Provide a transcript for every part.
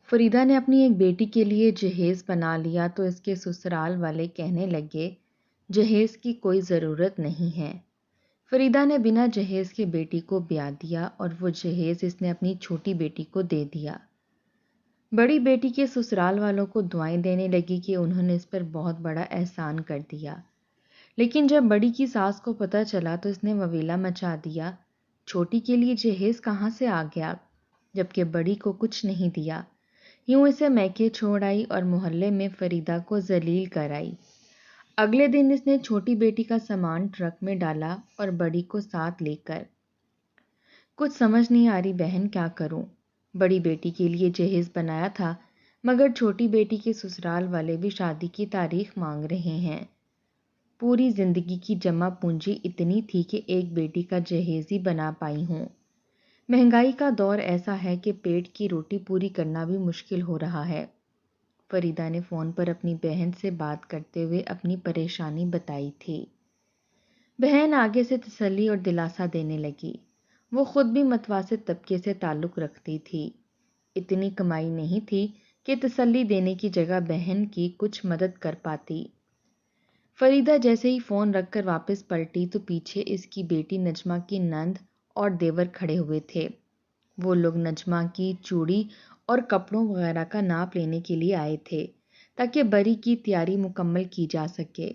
فریدہ نے اپنی ایک بیٹی کے لیے جہیز بنا لیا تو اس کے سسرال والے کہنے لگے جہیز کی کوئی ضرورت نہیں ہے۔ فریدہ نے بنا جہیز کے بیٹی کو بیاہ دیا اور وہ جہیز اس نے اپنی چھوٹی بیٹی کو دے دیا۔ بڑی بیٹی کے سسرال والوں کو دعائیں دینے لگی کہ انہوں نے اس پر بہت بڑا احسان کر دیا، لیکن جب بڑی کی ساس کو پتہ چلا تو اس نے وویلا مچا دیا، چھوٹی کے لیے جہیز کہاں سے آ گیا جبکہ بڑی کو کچھ نہیں دیا۔ یوں اسے میکے چھوڑ آئی اور محلے میں فریدہ کو ذلیل کر آئی۔ اگلے دن اس نے چھوٹی بیٹی کا سامان ٹرک میں ڈالا اور بڑی کو ساتھ لے کر۔ کچھ سمجھ نہیں آ رہی بہن، کیا کروں؟ بڑی بیٹی کے لیے جہیز بنایا تھا مگر چھوٹی بیٹی کے سسرال والے بھی شادی کی تاریخ مانگ رہے ہیں۔ پوری زندگی کی جمع پونجی اتنی تھی کہ ایک بیٹی کا جہیز ہی بنا پائی ہوں۔ مہنگائی کا دور ایسا ہے کہ پیٹ کی روٹی پوری کرنا بھی مشکل ہو رہا ہے۔ فریدہ نے فون پر اپنی بہن سے بات کرتے ہوئے اپنی پریشانی بتائی تھی۔ بہن آگے سے تسلی اور دلاسا دینے لگی۔ وہ خود بھی متوسط طبقے سے تعلق رکھتی تھی۔ اتنی کمائی نہیں تھی کہ تسلی دینے کی جگہ بہن کی کچھ مدد کر پاتی۔ فریدہ جیسے ہی فون رکھ کر واپس پلٹی تو پیچھے اس کی بیٹی نجمہ کی نند اور دیور کھڑے ہوئے تھے۔ وہ لوگ نجمہ کی چوڑی اور کپڑوں وغیرہ کا ناپ لینے کے لیے آئے تھے تاکہ بری کی تیاری مکمل کی جا سکے۔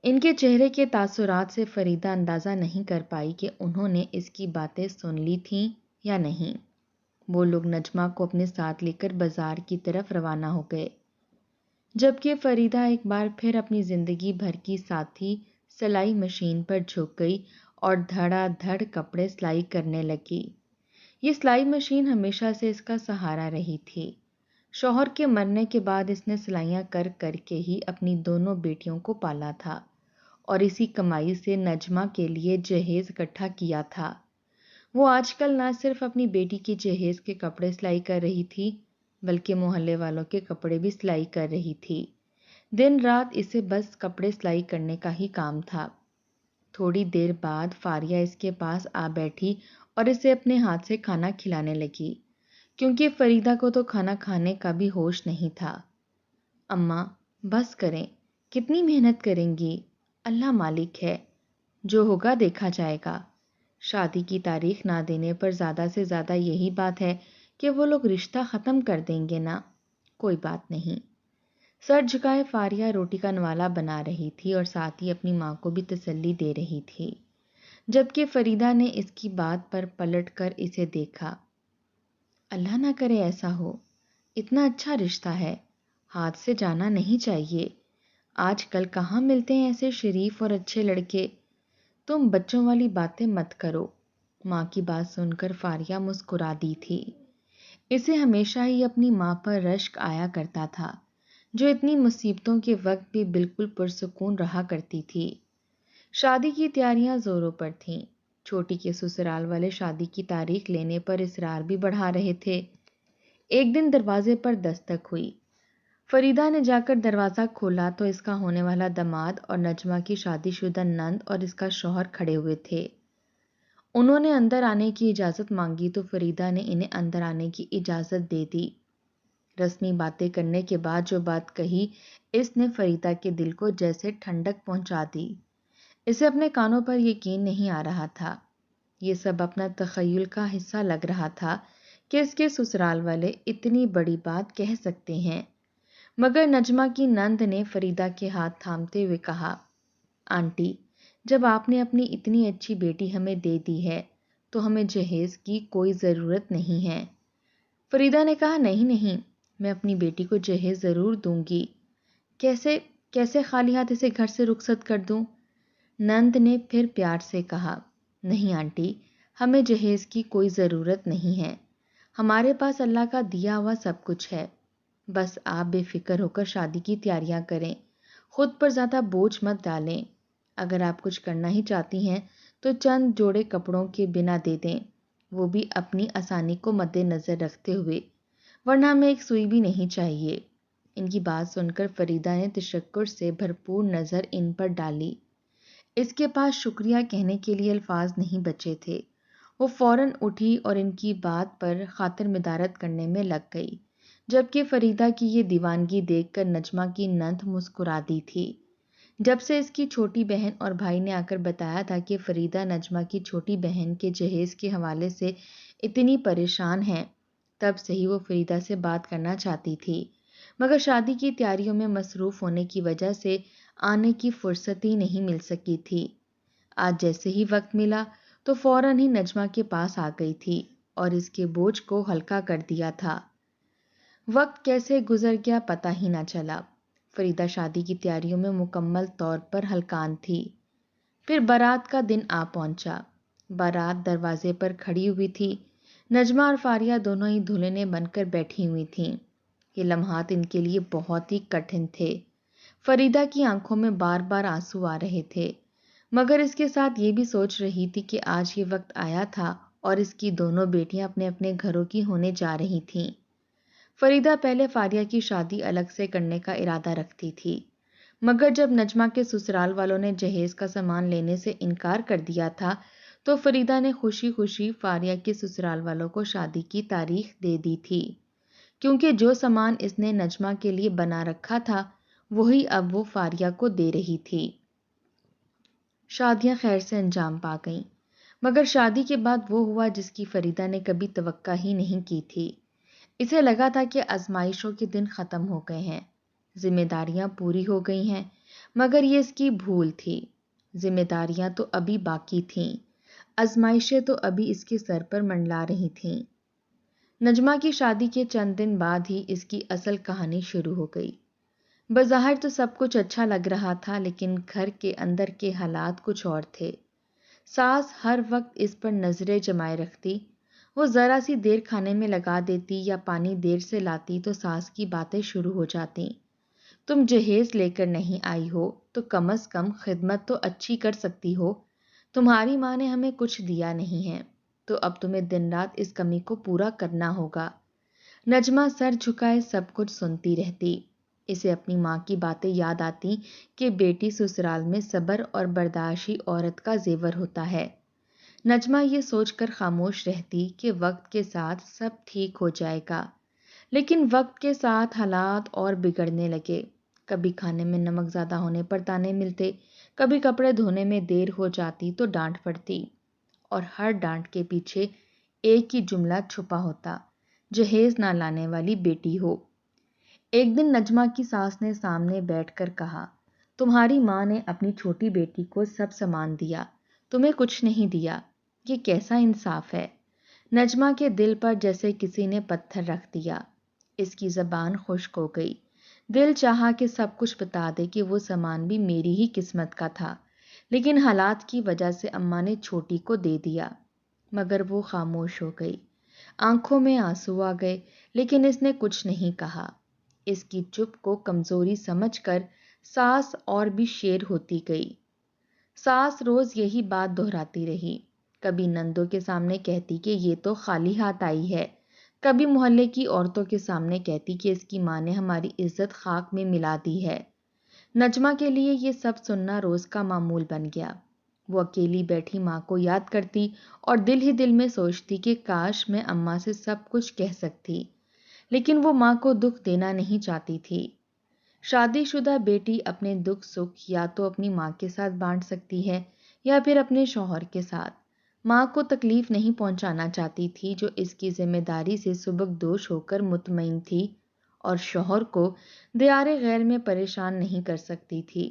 ان کے چہرے کے تاثرات سے فریدہ اندازہ نہیں کر پائی کہ انہوں نے اس کی باتیں سن لی تھیں یا نہیں۔ وہ لوگ نجمہ کو اپنے ساتھ لے کر بازار کی طرف روانہ ہو گئے، جبکہ فریدہ ایک بار پھر اپنی زندگی بھر کی ساتھی سلائی مشین پر جھک گئی اور دھڑا دھڑ کپڑے سلائی کرنے لگی۔ یہ سلائی مشین ہمیشہ سے اس کا سہارا رہی تھی۔ شوہر کے مرنے کے بعد اس نے سلائیاں کر کر کے ہی اپنی دونوں بیٹیوں کو پالا تھا اور اسی کمائی سے نجمہ کے لیے جہیز اکٹھا کیا تھا۔ وہ آج کل نہ صرف اپنی بیٹی کے جہیز کے کپڑے سلائی کر رہی تھی بلکہ محلے والوں کے کپڑے بھی سلائی کر رہی تھی۔ دن رات اسے بس کپڑے سلائی کرنے کا ہی کام تھا۔ تھوڑی دیر بعد فاریہ اس کے پاس آ بیٹھی اور اسے اپنے ہاتھ سے کھانا کھلانے لگی، کیونکہ فریدہ کو تو کھانا کھانے کا بھی ہوش نہیں تھا۔ اماں بس کریں، کتنی محنت کریں گی؟ اللہ مالک ہے، جو ہوگا دیکھا جائے گا۔ شادی کی تاریخ نہ دینے پر زیادہ سے زیادہ یہی بات ہے کہ وہ لوگ رشتہ ختم کر دیں گے نا، کوئی بات نہیں۔ سر جھکائے فاریہ روٹی کا نوالا بنا رہی تھی اور ساتھ ہی اپنی ماں کو بھی تسلی دے رہی تھی، جبکہ فریدہ نے اس کی بات پر پلٹ کر اسے دیکھا۔ اللہ نہ کرے ایسا ہو، اتنا اچھا رشتہ ہے، ہاتھ سے جانا نہیں چاہیے۔ آج کل کہاں ملتے ہیں ایسے شریف اور اچھے لڑکے؟ تم بچوں والی باتیں مت کرو۔ ماں کی بات سن کر فاریہ مسکرا دی تھی۔ اسے ہمیشہ ہی اپنی ماں پر رشک آیا کرتا تھا، جو اتنی مصیبتوں کے وقت بھی بالکل پرسکون رہا کرتی تھی۔ شادی کی تیاریاں زوروں پر تھیں۔ چھوٹی کے سسرال والے شادی کی تاریخ لینے پر اصرار بھی بڑھا رہے تھے۔ ایک دن دروازے پر دستک ہوئی۔ فریدہ نے جا کر دروازہ کھولا تو اس کا ہونے والا داماد اور نجمہ کی شادی شدہ نند اور اس کا شوہر کھڑے ہوئے تھے۔ انہوں نے اندر آنے کی اجازت مانگی تو فریدہ نے انہیں اندر آنے کی اجازت دے دی۔ رسمی باتیں کرنے کے بعد جو بات کہی، اس نے فریدہ کے دل کو جیسے ٹھنڈک پہنچا دی۔ اسے اپنے کانوں پر یقین نہیں آ رہا تھا۔ یہ سب اپنا تخیل کا حصہ لگ رہا تھا کہ اس کے سسرال والے اتنی بڑی بات کہہ سکتے ہیں، مگر نجمہ کی نند نے فریدہ کے ہاتھ تھامتے ہوئے کہا، آنٹی جب آپ نے اپنی اتنی اچھی بیٹی ہمیں دے دی ہے تو ہمیں جہیز کی کوئی ضرورت نہیں ہے۔ فریدہ نے کہا، نہیں، میں اپنی بیٹی کو جہیز ضرور دوں گی۔ کیسے خالی ہاتھ اسے گھر سے رخصت کر دوں؟ نند نے پھر پیار سے کہا، نہیں آنٹی، ہمیں جہیز کی کوئی ضرورت نہیں ہے، ہمارے پاس اللہ کا دیا ہوا سب کچھ ہے، بس آپ بے فکر ہو کر شادی کی تیاریاں کریں، خود پر زیادہ بوجھ مت ڈالیں۔ اگر آپ کچھ کرنا ہی چاہتی ہیں تو چند جوڑے کپڑوں کے بنا دے دیں، وہ بھی اپنی آسانی کو مد نظر رکھتے ہوئے، ورنہ ہمیں ایک سوئی بھی نہیں چاہیے۔ ان کی بات سن کر فریدہ نے تشکر سے بھرپور نظر ان پر ڈالی۔ اس کے پاس شکریہ کہنے کے لیے الفاظ نہیں بچے تھے۔ وہ فوراً اٹھی اور ان کی بات پر خاطر مدارت کرنے میں لگ گئی، جبکہ فریدہ کی یہ دیوانگی دیکھ کر نجمہ کی نند مسکرا دی تھی۔ جب سے اس کی چھوٹی بہن اور بھائی نے آ کر بتایا تھا کہ فریدہ نجمہ کی چھوٹی بہن کے جہیز کے حوالے سے اتنی پریشان ہیں، تب سے ہی وہ فریدہ سے بات کرنا چاہتی تھی، مگر شادی کی تیاریوں میں مصروف ہونے کی وجہ سے آنے کی فرصت ہی نہیں مل سکی تھی۔ آج جیسے ہی وقت ملا تو فوراً ہی نجمہ کے پاس آ گئی تھی اور اس کے بوجھ کو ہلکا کر دیا تھا۔ وقت کیسے گزر گیا پتہ ہی نہ چلا۔ فریدہ شادی کی تیاریوں میں مکمل طور پر ہلکان تھی۔ پھر بارات کا دن آ پہنچا۔ بارات دروازے پر کھڑی ہوئی تھی۔ نجمہ اور فاریہ دونوں ہی دلہنیں بن کر بیٹھی ہوئی تھیں۔ یہ لمحات ان کے لیے بہت ہی کٹھن تھے۔ فریدہ کی آنکھوں میں بار بار آنسو آ رہے تھے، مگر اس کے ساتھ یہ بھی سوچ رہی تھی کہ آج یہ وقت آیا تھا اور اس کی دونوں بیٹیاں اپنے اپنے گھروں کی ہونے جا رہی تھیں۔ فریدہ پہلے فاریہ کی شادی الگ سے کرنے کا ارادہ رکھتی تھی، مگر جب نجمہ کے سسرال والوں نے جہیز کا سامان لینے سے انکار کر دیا تھا تو فریدہ نے خوشی خوشی فاریہ کے سسرال والوں کو شادی کی تاریخ دے دی تھی، کیونکہ جو سامان اس نے نجمہ کے لیے بنا رکھا تھا وہی اب وہ فاریہ کو دے رہی تھی۔ شادیاں خیر سے انجام پا گئیں، مگر شادی کے بعد وہ ہوا جس کی فریدہ نے کبھی توقع ہی نہیں کی تھی۔ اسے لگا تھا کہ آزمائشوں کے دن ختم ہو گئے ہیں، ذمہ داریاں پوری ہو گئی ہیں، مگر یہ اس کی بھول تھی۔ ذمہ داریاں تو ابھی باقی تھیں، آزمائشیں تو ابھی اس کے سر پر منڈلا رہی تھیں۔ نجمہ کی شادی کے چند دن بعد ہی اس کی اصل کہانی شروع ہو گئی۔ بظاہر تو سب کچھ اچھا لگ رہا تھا، لیکن گھر کے اندر کے حالات کچھ اور تھے۔ ساس ہر وقت اس پر نظریں جمائے رکھتی۔ وہ ذرا سی دیر کھانے میں لگا دیتی یا پانی دیر سے لاتی تو ساس کی باتیں شروع ہو جاتی۔ تم جہیز لے کر نہیں آئی ہو تو کم از کم خدمت تو اچھی کر سکتی ہو۔ تمہاری ماں نے ہمیں کچھ دیا نہیں ہے، تو اب تمہیں دن رات اس کمی کو پورا کرنا ہوگا۔ نجمہ سر جھکائے سب کچھ سنتی رہتی۔ اسے اپنی ماں کی باتیں یاد آتی کہ بیٹی سسرال میں صبر اور برداشتی عورت کا زیور ہوتا ہے۔ نجمہ یہ سوچ کر خاموش رہتی کہ وقت کے ساتھ سب ٹھیک ہو جائے گا، لیکن وقت کے ساتھ حالات اور بگڑنے لگے۔ کبھی کھانے میں نمک زیادہ ہونے پر تانے ملتے، کبھی کپڑے دھونے میں دیر ہو جاتی تو ڈانٹ پڑتی، اور ہر ڈانٹ کے پیچھے ایک ہی جملہ چھپا ہوتا: جہیز نہ لانے والی بیٹی ہو۔ ایک دن نجمہ کی ساس نے سامنے بیٹھ کر کہا: تمہاری ماں نے اپنی چھوٹی بیٹی کو سب سامان دیا، تمہیں کچھ نہیں دیا، یہ کیسا انصاف ہے؟ نجمہ کے دل پر جیسے کسی نے پتھر رکھ دیا۔ اس کی زبان خشک ہو گئی۔ دل چاہا کہ سب کچھ بتا دے کہ وہ سامان بھی میری ہی قسمت کا تھا، لیکن حالات کی وجہ سے اماں نے چھوٹی کو دے دیا۔ مگر وہ خاموش ہو گئی۔ آنکھوں میں آنسو آ گئے، لیکن اس نے کچھ نہیں کہا۔ اس کی چپ کو کمزوری سمجھ کر ساس اور بھی شیر ہوتی گئی۔ ساس روز یہی بات دہراتی رہی۔ کبھی نندوں کے سامنے کہتی کہ یہ تو خالی ہاتھ آئی ہے، کبھی محلے کی عورتوں کے سامنے کہتی کہ اس کی ماں نے ہماری عزت خاک میں ملا دی ہے۔ نجمہ کے لیے یہ سب سننا روز کا معمول بن گیا۔ وہ اکیلی بیٹھی ماں کو یاد کرتی اور دل ہی دل میں سوچتی کہ کاش میں اماں سے سب کچھ کہہ سکتی، لیکن وہ ماں کو دکھ دینا نہیں چاہتی تھی۔ شادی شدہ بیٹی اپنے دکھ سکھ یا تو اپنی ماں کے ساتھ بانٹ سکتی ہے یا پھر اپنے شوہر کے ساتھ۔ ماں کو تکلیف نہیں پہنچانا چاہتی تھی، جو اس کی ذمہ داری سے سبکدوش ہو کر مطمئن تھی، اور شوہر کو دیار غیر میں پریشان نہیں کر سکتی تھی۔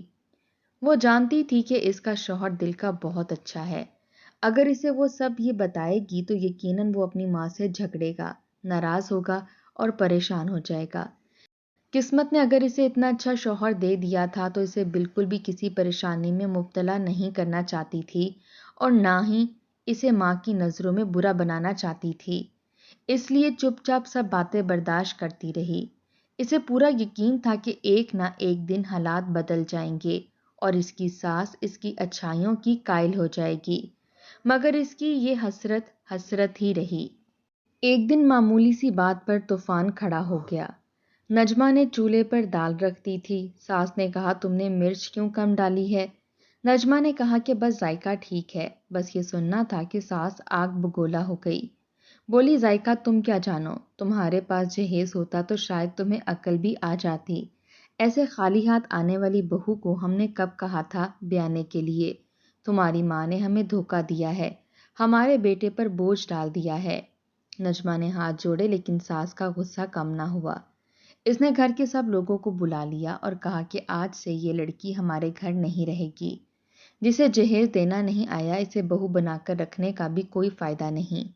وہ جانتی تھی کہ اس کا شوہر دل کا بہت اچھا ہے۔ اگر اسے وہ سب یہ بتائے گی تو یقیناً وہ اپنی ماں سے جھگڑے گا، ناراض ہوگا اور پریشان ہو جائے گا۔ قسمت نے اگر اسے اتنا اچھا شوہر دے دیا تھا تو اسے بالکل بھی کسی پریشانی میں مبتلا نہیں کرنا چاہتی تھی، اور نہ ہی اسے ماں کی نظروں میں برا بنانا چاہتی تھی۔ اس لیے چپ چاپ سب باتیں برداشت کرتی رہی۔ اسے پورا یقین تھا کہ ایک نہ ایک دن حالات بدل جائیں گے اور اس کی ساس اس کی اچھائیوں کی قائل ہو جائے گی، مگر اس کی یہ حسرت ہی رہی۔ ایک دن معمولی سی بات پر طوفان کھڑا ہو گیا۔ نجمہ نے چولہے پر دال رکھ دی تھی۔ ساس نے کہا: تم نے مرچ کیوں کم ڈالی ہے؟ نجمہ نے کہا کہ بس ذائقہ ٹھیک ہے۔ بس یہ سننا تھا کہ ساس آگ بگولا ہو گئی۔ بولی ذائقہ تم کیا جانو، تمہارے پاس جہیز ہوتا تو شاید تمہیں عقل بھی آ جاتی، ایسے خالی ہاتھ آنے والی بہو کو ہم نے کب کہا تھا بیانے کے لیے، تمہاری ماں نے ہمیں دھوکہ دیا ہے، ہمارے بیٹے پر بوجھ ڈال دیا ہے۔ نجمہ نے ہاتھ جوڑے لیکن ساس کا غصہ کم نہ ہوا۔ اس نے گھر کے سب لوگوں کو بلا لیا اور کہا کہ آج سے یہ لڑکی ہمارے گھر نہیں رہے گی، جسے جہیز دینا نہیں آیا اسے بہو بنا کر رکھنے کا بھی کوئی فائدہ نہیں۔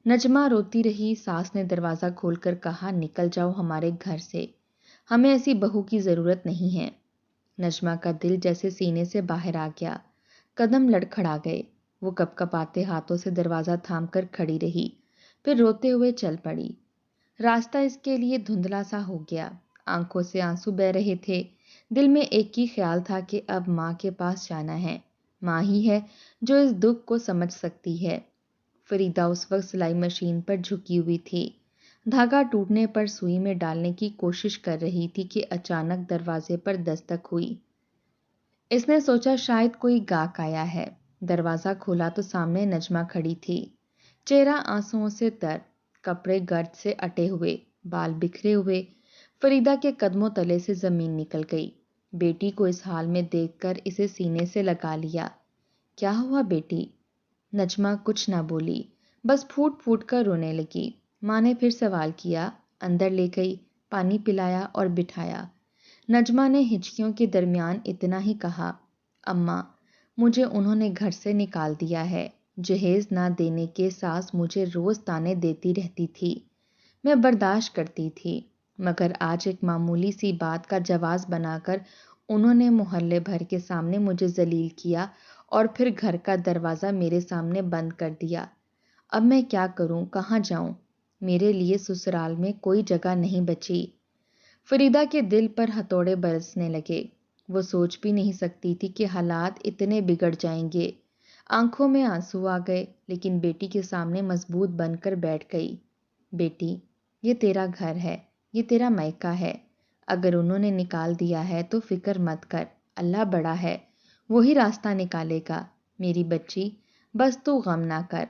نجمہ روتی رہی، ساس نے دروازہ کھول کر کہا نکل جاؤ ہمارے گھر سے، ہمیں ایسی بہو کی ضرورت نہیں ہے۔ نجمہ کا دل جیسے سینے سے باہر آ گیا، قدم لڑکھڑا گئے، وہ کپ کپاتے ہاتھوں سے دروازہ تھام کر کھڑی رہی، پھر روتے ہوئے چل پڑی۔ راستہ اس کے لیے دھندلا سا ہو گیا، آنکھوں سے آنسو بہہ رہے تھے، دل میں ایک ہی خیال تھا کہ اب ماں کے پاس جانا ہے، ماں ہی ہے جو اس دکھ کو سمجھ سکتی ہے۔ فریدہ اس وقت سلائی مشین پر جھکی ہوئی تھی، دھاگا ٹوٹنے پر سوئی میں ڈالنے کی کوشش کر رہی تھی کہ اچانک دروازے پر دستک ہوئی۔ اس نے سوچا شاید کوئی گاہک آیا ہے، دروازہ کھولا تو سامنے نجمہ کھڑی تھی، چہرہ آنسوؤں سے تر، کپڑے گرد سے اٹے ہوئے، بال بکھرے ہوئے۔ فریدہ کے قدموں تلے سے زمین نکل گئی، بیٹی کو اس حال میں دیکھ کر اسے سینے سے لگا لیا۔ کیا ہوا بیٹی؟ نجمہ کچھ نہ بولی، بس پھوٹ پھوٹ کر رونے لگی۔ ماں نے پھر سوال کیا، اندر لے گئی، پانی پلایا اور بٹھایا۔ نجمہ نے ہچکیوں کے درمیان اتنا ہی کہا، اماں مجھے انہوں نے گھر سے نکال دیا ہے، جہیز نہ دینے کے ساس مجھے روز تانے دیتی رہتی تھی، میں برداشت کرتی تھی، مگر آج ایک معمولی سی بات کا جواز بنا کر انہوں نے محلے بھر کے سامنے مجھے ذلیل کیا اور پھر گھر کا دروازہ میرے سامنے بند کر دیا۔ اب میں کیا کروں، کہاں جاؤں؟ میرے لیے سسرال میں کوئی جگہ نہیں بچی۔ فریدہ کے دل پر ہتھوڑے برسنے لگے، وہ سوچ بھی نہیں سکتی تھی کہ حالات اتنے بگڑ جائیں گے۔ آنکھوں میں آنسو آ گئے، لیکن بیٹی کے سامنے مضبوط بن کر بیٹھ گئی۔ بیٹی، یہ تیرا گھر ہے، یہ تیرا مائکا ہے، اگر انہوں نے نکال دیا ہے تو فکر مت کر، اللہ بڑا ہے، وہی راستہ نکالے گا۔ میری بچی، بس تو غم نہ کر،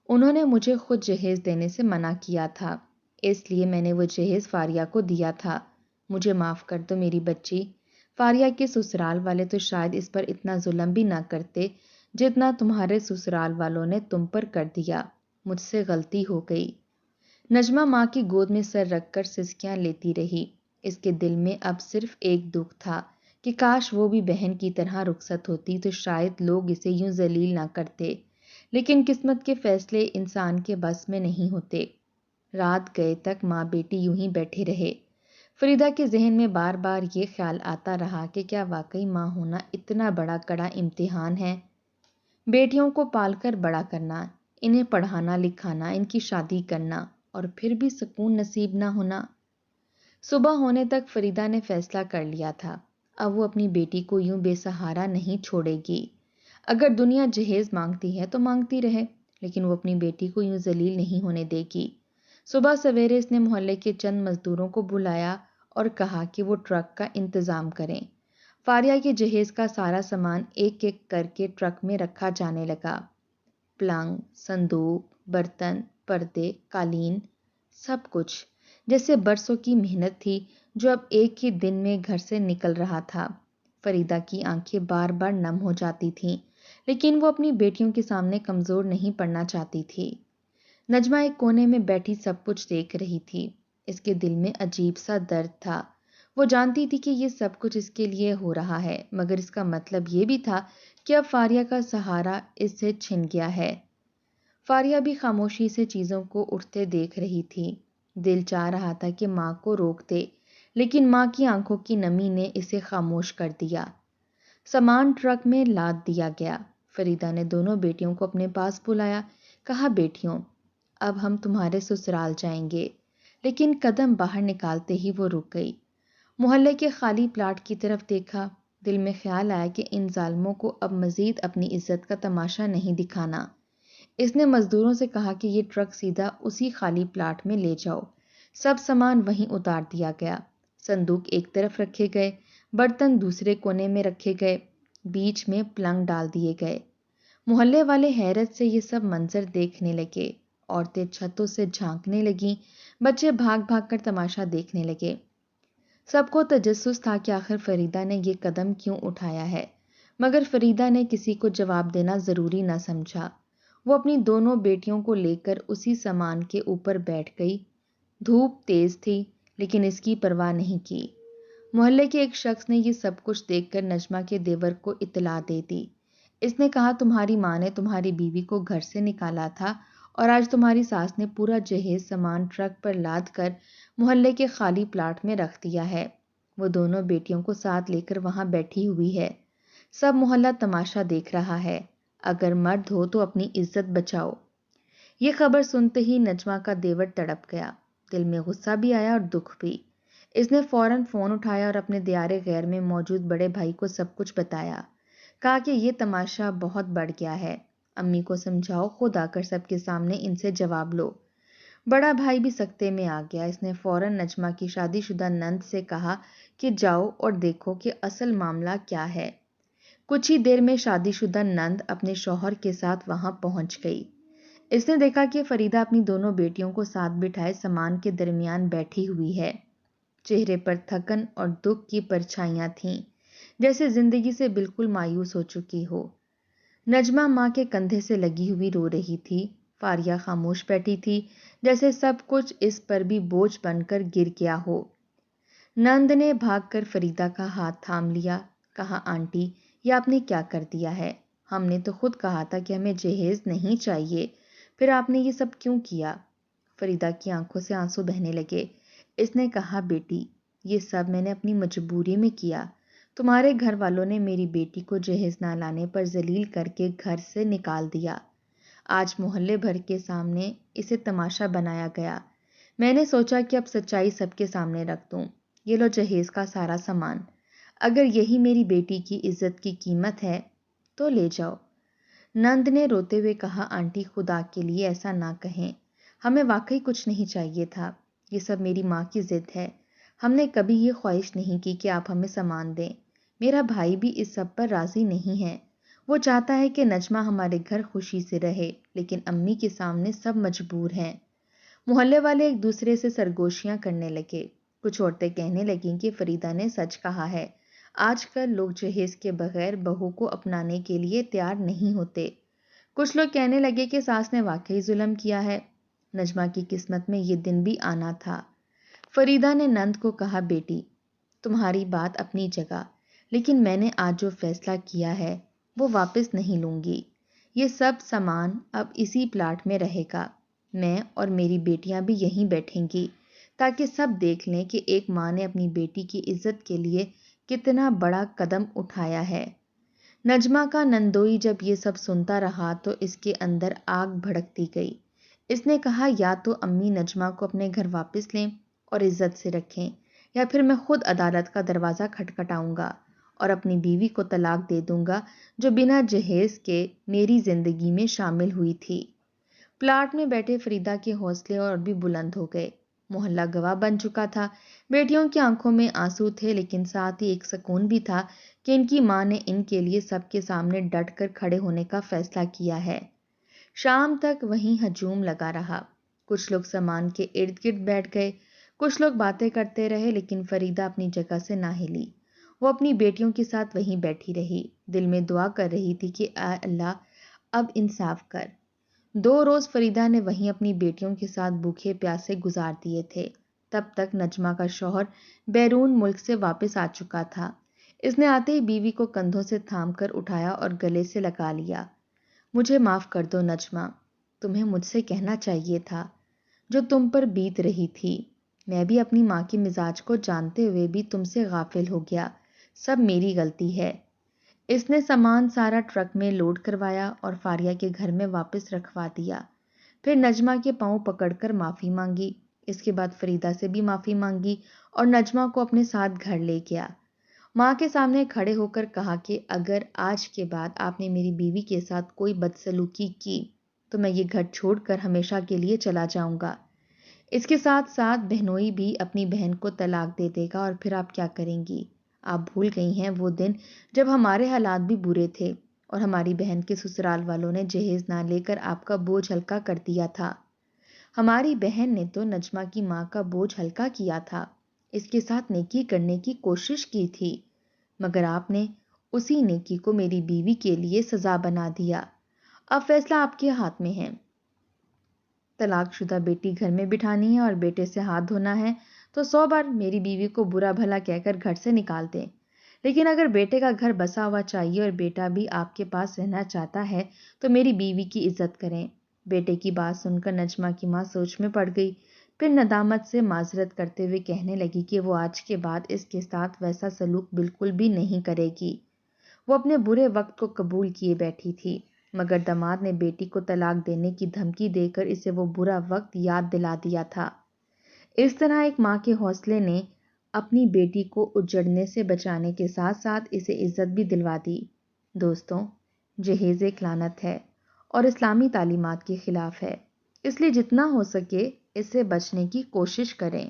انہوں نے مجھے خود جہیز دینے سے منع کیا تھا، اس لیے میں نے وہ جہیز فاریہ کو دیا تھا، مجھے معاف کر دو میری بچی۔ فاریہ کے سسرال والے تو شاید اس پر اتنا ظلم بھی نہ کرتے جتنا تمہارے سسرال والوں نے تم پر کر دیا، مجھ سے غلطی ہو گئی۔ نجمہ ماں کی گود میں سر رکھ کر سسکیاں لیتی رہی، اس کے دل میں اب صرف ایک دکھ تھا کہ کاش وہ بھی بہن کی طرح رخصت ہوتی تو شاید لوگ اسے یوں ذلیل نہ کرتے، لیکن قسمت کے فیصلے انسان کے بس میں نہیں ہوتے۔ رات گئے تک ماں بیٹی یوں ہی بیٹھے رہے۔ فریدہ کے ذہن میں بار بار یہ خیال آتا رہا کہ کیا واقعی ماں ہونا اتنا بڑا کڑا امتحان ہے؟ بیٹیوں کو پال کر بڑا کرنا، انہیں پڑھانا لکھانا، ان کی شادی کرنا، اور پھر بھی سکون نصیب نہ ہونا۔ صبح ہونے تک فریدہ نے فیصلہ کر لیا تھا، اب وہ اپنی بیٹی کو یوں بے سہارا نہیں چھوڑے گی۔ اگر دنیا جہیز مانگتی ہے تو مانگتی رہے، لیکن وہ اپنی بیٹی کو یوں ذلیل نہیں ہونے دے گی۔ صبح سویرے اس نے محلے کے چند مزدوروں کو بلایا اور کہا کہ وہ ٹرک کا انتظام کریں۔ فاریہ کے جہیز کا سارا سامان ایک ایک کر کے ٹرک میں رکھا جانے لگا، پلنگ، صندوق، برتن، پردے، قالین، سب کچھ جیسے برسوں کی محنت تھی جو اب ایک ہی دن میں گھر سے نکل رہا تھا۔ فریدہ کی آنکھیں بار بار نم ہو جاتی تھیں، لیکن وہ اپنی بیٹیوں کے سامنے کمزور نہیں پڑنا چاہتی تھی۔ نجمہ ایک کونے میں بیٹھی سب کچھ دیکھ رہی تھی، اس کے دل میں عجیب سا درد تھا۔ وہ جانتی تھی کہ یہ سب کچھ اس کے لیے ہو رہا ہے، مگر اس کا مطلب یہ بھی تھا کہ اب فاریہ کا سہارا اس سے چھن گیا ہے۔ فاریہ بھی خاموشی سے چیزوں کو اٹھتے دیکھ رہی تھی، دل چاہ رہا تھا کہ ماں کو روک دے، لیکن ماں کی آنکھوں کی نمی نے اسے خاموش کر دیا۔ سامان ٹرک میں لاد دیا گیا، فریدہ نے دونوں بیٹیوں کو اپنے پاس بلایا، کہا بیٹیوں اب ہم تمہارے سسرال جائیں گے، لیکن قدم باہر نکالتے ہی وہ رک گئی۔ محلے کے خالی پلاٹ کی طرف دیکھا، دل میں خیال آیا کہ ان ظالموں کو اب مزید اپنی عزت کا تماشا نہیں دکھانا۔ اس نے مزدوروں سے کہا کہ یہ ٹرک سیدھا اسی خالی پلاٹ میں لے جاؤ۔ سب سامان وہیں اتار دیا گیا، صندوق ایک طرف رکھے گئے، برتن دوسرے کونے میں رکھے گئے، بیچ میں پلنگ ڈال دیے گئے۔ محلے والے حیرت سے یہ سب منظر دیکھنے لگے عورتیں چھتوں سے جھانکنے لگیں، بچے بھاگ بھاگ کر تماشا دیکھنے لگے۔ سب کو تجسس تھا کہ آخر فریدہ نے یہ قدم کیوں اٹھایا ہے، مگر فریدہ نے کسی کو جواب دینا ضروری نہ سمجھا۔ وہ اپنی دونوں بیٹیوں کو لے کر اسی سامان کے اوپر بیٹھ گئی۔ دھوپ تیز تھی لیکن اس کی پرواہ نہیں کی۔ محلے کے ایک شخص نے یہ سب کچھ دیکھ کر نجمہ کے دیور کو اطلاع دے دی۔ اس نے کہا تمہاری ماں نے تمہاری بیوی کو گھر سے نکالا تھا اور آج تمہاری ساس نے پورا جہیز سامان ٹرک پر لاد کر محلے کے خالی پلاٹ میں رکھ دیا ہے۔ وہ دونوں بیٹیوں کو ساتھ لے کر وہاں بیٹھی ہوئی ہے۔ سب محلہ تماشا دیکھ رہا ہے۔ اگر مرد ہو تو اپنی عزت بچاؤ۔ یہ خبر سنتے ہی نجمہ کا دیور تڑپ گیا۔ دل میں غصہ بھی آیا اور دکھ بھی۔ اس نے فوراً فون اٹھایا اور اپنے دیار غیر میں موجود بڑے بھائی کو سب کچھ بتایا۔ کہا کہ یہ تماشا بہت بڑھ گیا ہے، امی کو سمجھاؤ، خود آ کر سب کے سامنے ان سے جواب لو۔ بڑا بھائی بھی سکتے میں آ گیا۔ اس نے فوراً نجمہ کی شادی شدہ نند سے کہا کہ جاؤ اور دیکھو کہ اصل معاملہ کیا ہے۔ کچھ ہی دیر میں شادی شدہ نند اپنے شوہر کے ساتھ وہاں پہنچ گئی۔ اس نے دیکھا کہ فریدہ اپنی دونوں بیٹیوں کو ساتھ بٹھائے سامان کے درمیان بیٹھی ہوئی ہے۔ چہرے پر تھکن اور دکھ کی پرچھائیاں تھیں، جیسے زندگی سے بالکل مایوس ہو چکی ہو۔ نجمہ ماں کے کندھے سے لگی ہوئی رو رہی تھی۔ فاریہ خاموش بیٹھی تھی، جیسے سب کچھ اس پر بھی بوجھ بن کر گر گیا ہو۔ نند نے بھاگ کر فریدہ کا ہاتھ تھام لیا۔ کہا آنٹی، یہ آپ نے کیا کر دیا ہے؟ ہم نے تو خود کہا تھا کہ ہمیں جہیز نہیں چاہیے، پھر آپ نے یہ سب کیوں کیا؟ فریدہ کی آنکھوں سے آنسو بہنے لگے۔ اس نے کہا بیٹی، یہ سب میں نے اپنی مجبوری میں کیا۔ تمہارے گھر والوں نے میری بیٹی کو جہیز نہ لانے پر ذلیل کر کے گھر سے نکال دیا۔ آج محلے بھر کے سامنے اسے تماشا بنایا گیا۔ میں نے سوچا کہ اب سچائی سب کے سامنے رکھ دوں۔ یہ لو جہیز کا سارا سامان۔ اگر یہی میری بیٹی کی عزت کی قیمت ہے تو لے جاؤ۔ نند نے روتے ہوئے کہا آنٹی، خدا کے لیے ایسا نہ کہیں، ہمیں واقعی کچھ نہیں چاہیے تھا۔ یہ سب میری ماں کی ضد ہے۔ ہم نے کبھی یہ خواہش نہیں کی کہ آپ ہمیں سامان دیں۔ میرا بھائی بھی اس سب پر راضی نہیں ہے۔ وہ چاہتا ہے کہ نجمہ ہمارے گھر خوشی سے رہے، لیکن امی کے سامنے سب مجبور ہیں۔ محلے والے ایک دوسرے سے سرگوشیاں کرنے لگے۔ کچھ عورتیں کہنے لگیں کہ فریدہ نے سچ کہا ہے، آج کل لوگ جہیز کے بغیر بہو کو اپنانے کے لیے تیار نہیں ہوتے۔ کچھ لوگ کہنے لگے کہ ساس نے واقعی ظلم کیا ہے، نجمہ کی قسمت میں یہ دن بھی آنا تھا۔ فریدہ نے نند کو کہا بیٹی، تمہاری بات اپنی جگہ، لیکن میں نے آج جو فیصلہ کیا ہے وہ واپس نہیں لوں گی۔ یہ سب سامان اب اسی پلاٹ میں رہے گا۔ میں اور میری بیٹیاں بھی یہیں بیٹھیں گی تاکہ سب دیکھ لیں کہ ایک ماں نے اپنی بیٹی کی عزت کے لیے کتنا بڑا قدم اٹھایا ہے۔ نجمہ کا نندوئی جب یہ سب سنتا رہا تو اس کے اندر آگ بھڑکتی گئی۔ اس نے کہا یا تو امی نجمہ کو اپنے گھر واپس لیں اور عزت سے رکھیں، یا پھر میں خود عدالت کا دروازہ کھٹکھٹاؤں گا اور اپنی بیوی کو طلاق دے دوں گا جو بنا جہیز کے میری زندگی میں شامل ہوئی تھی۔ پلاٹ میں بیٹھے فریدہ کے حوصلے اور بھی بلند ہو گئے۔ محلہ گواہ بن چکا تھا۔ بیٹیوں کی آنکھوں میں آنسو تھے، لیکن ساتھ ہی ایک سکون بھی تھا کہ ان کی ماں نے ان کے لیے سب کے سامنے ڈٹ کر کھڑے ہونے کا فیصلہ کیا ہے۔ شام تک وہیں ہجوم لگا رہا۔ کچھ لوگ سامان کے ارد گرد بیٹھ گئے، کچھ لوگ باتیں کرتے رہے، لیکن فریدہ اپنی جگہ سے نہ ہلی۔ وہ اپنی بیٹیوں کے ساتھ وہیں بیٹھی رہی، دل میں دعا کر رہی تھی کہ اے اللہ اب انصاف کر۔ 2 روز فریدہ نے وہیں اپنی بیٹیوں کے ساتھ بھوکے پیاسے گزار دیے تھے۔ تب تک نجمہ کا شوہر بیرون ملک سے واپس آ چکا تھا۔ اس نے آتے ہی بیوی کو کندھوں سے تھام کر اٹھایا اور گلے سے لگا لیا۔ مجھے معاف کر دو نجمہ، تمہیں مجھ سے کہنا چاہیے تھا جو تم پر بیت رہی تھی۔ میں بھی اپنی ماں کے مزاج کو جانتے ہوئے بھی تم سے غافل ہو گیا، سب میری غلطی ہے۔ اس نے سامان سارا ٹرک میں لوڈ کروایا اور فاریہ کے گھر میں واپس رکھوا دیا۔ پھر نجمہ کے پاؤں پکڑ کر معافی مانگی۔ اس کے بعد فریدہ سے بھی معافی مانگی اور نجمہ کو اپنے ساتھ گھر لے گیا۔ ماں کے سامنے کھڑے ہو کر کہا کہ اگر آج کے بعد آپ نے میری بیوی کے ساتھ کوئی بدسلوکی کی تو میں یہ گھر چھوڑ کر ہمیشہ کے لیے چلا جاؤں گا۔ اس کے ساتھ ساتھ بہنوئی بھی اپنی بہن کو طلاق دے دے گا، اور پھر آپ کیا کریں گی؟ آپ بھول گئی ہیں وہ دن جب ہمارے حالات بھی برے تھے اور ہماری بہن کے سسرال والوں نے جہیز نہ لے کر آپ کا بوجھ ہلکا کر دیا تھا۔ ہماری بہن نے تو نجمہ کی ماں کا بوجھ ہلکا کیا تھا، اس کے ساتھ نیکی کرنے کی کوشش کی تھی، مگر آپ نے اسی نیکی کو میری بیوی کے لیے سزا بنا دیا۔ اب فیصلہ آپ کے ہاتھ میں ہے۔ طلاق شدہ بیٹی گھر میں بٹھانی ہے اور بیٹے سے ہاتھ دھونا ہے تو 100 بار میری بیوی کو برا بھلا کہہ کر گھر سے نکال دیں، لیکن اگر بیٹے کا گھر بسا ہوا چاہیے اور بیٹا بھی آپ کے پاس رہنا چاہتا ہے تو میری بیوی کی عزت کریں۔ بیٹے کی بات سن کر نجمہ کی ماں سوچ میں پڑ گئی، پھر ندامت سے معذرت کرتے ہوئے کہنے لگی کہ وہ آج کے بعد اس کے ساتھ ویسا سلوک بالکل بھی نہیں کرے گی۔ وہ اپنے برے وقت کو قبول کیے بیٹھی تھی، مگر داماد نے بیٹی کو طلاق دینے کی دھمکی دے کر اسے وہ برا وقت یاد دلا دیا تھا۔ اس طرح ایک ماں کے حوصلے نے اپنی بیٹی کو اجڑنے سے بچانے کے ساتھ ساتھ اسے عزت بھی دلوا دی۔ دوستوں، جہیز ایک لعنت ہے اور اسلامی تعلیمات کے خلاف ہے، اس لیے جتنا ہو سکے اس سے بچنے کی کوشش کریں۔